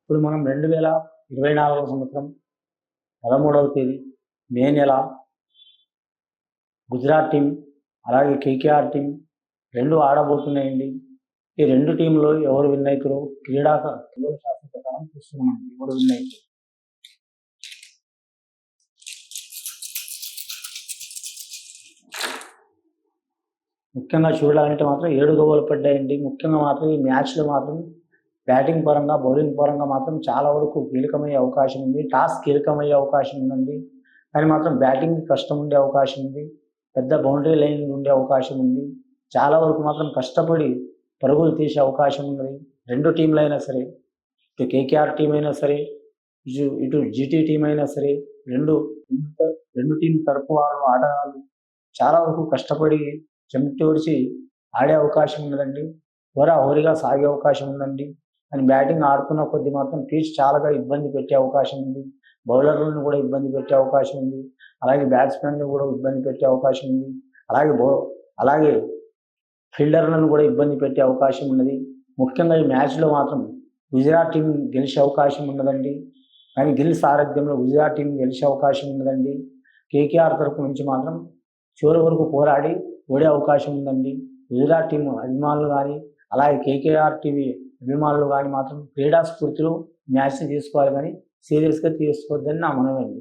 ఇప్పుడు మనం 2024 సంవత్సరం 13వ తేదీ మే నెల గుజరాత్ టీం అలాగే కేకేఆర్ టీం 2 ఆడబోతున్నాయండి. ఈ 2 టీంలో ఎవరు విన్ అవుతారో ఖగోళ శాస్త్ర ప్రకారం చూస్తున్నామండి. ఎవరు విన్ అవుతారు. ముఖ్యంగా చూడాలంటే మాత్రం 7 ఓవర్లు పడ్డాయండి. ముఖ్యంగా మాత్రం ఈ మ్యాచ్లో మాత్రం బ్యాటింగ్ పరంగా, బౌలింగ్ పరంగా మాత్రం చాలా వరకు కీలకమయ్యే అవకాశం ఉంది. టాస్ కీలకమయ్యే అవకాశం ఉందండి. కానీ మాత్రం బ్యాటింగ్ కష్టం ఉండే అవకాశం ఉంది. పెద్ద బౌండరీ లైన్ ఉండే అవకాశం ఉంది. చాలా వరకు మాత్రం కష్టపడి పరుగులు తీసే అవకాశం ఉన్నది. 2 టీంలైనా సరే, ఇటు కేకేఆర్ టీం అయినా సరే, ఇటు జీటీ టీం అయినా సరే, రెండు టీం తరపు వారు ఆటగాళ్ళు చాలా వరకు కష్టపడి చెమటోడ్చి ఆడే అవకాశం ఉన్నదండి. హోరాహోరీగా సాగే అవకాశం ఉందండి. కానీ బ్యాటింగ్ ఆడుతున్న కొద్దీ మాత్రం పిచ్ చాలా ఇబ్బంది పెట్టే అవకాశం ఉంది. బౌలర్లను కూడా ఇబ్బంది పెట్టే అవకాశం ఉంది. అలాగే బ్యాట్స్మెన్ను కూడా ఇబ్బంది పెట్టే అవకాశం ఉంది. అలాగే ఫీల్డర్లను కూడా ఇబ్బంది పెట్టే అవకాశం ఉన్నది. ముఖ్యంగా ఈ మ్యాచ్లో మాత్రం గుజరాత్ టీం గెలిచే అవకాశం ఉన్నదండి. కానీ గిల్ సారథ్యంలో గుజరాత్ టీం గెలిచే అవకాశం ఉన్నదండి. కేకేఆర్ తరపు నుంచి మాత్రం చివరి వరకు పోరాడి ఓడే అవకాశం ఉందండి. గుజరాత్ టీం అభిమానులు కానీ, అలాగే కేకేఆర్ టీవీ అభిమానులు కానీ మాత్రం క్రీడా స్ఫూర్తిలో మ్యాచ్ని తీసుకోవాలి, కానీ సీరియస్గా తీసుకోవద్దని నా మనవండి.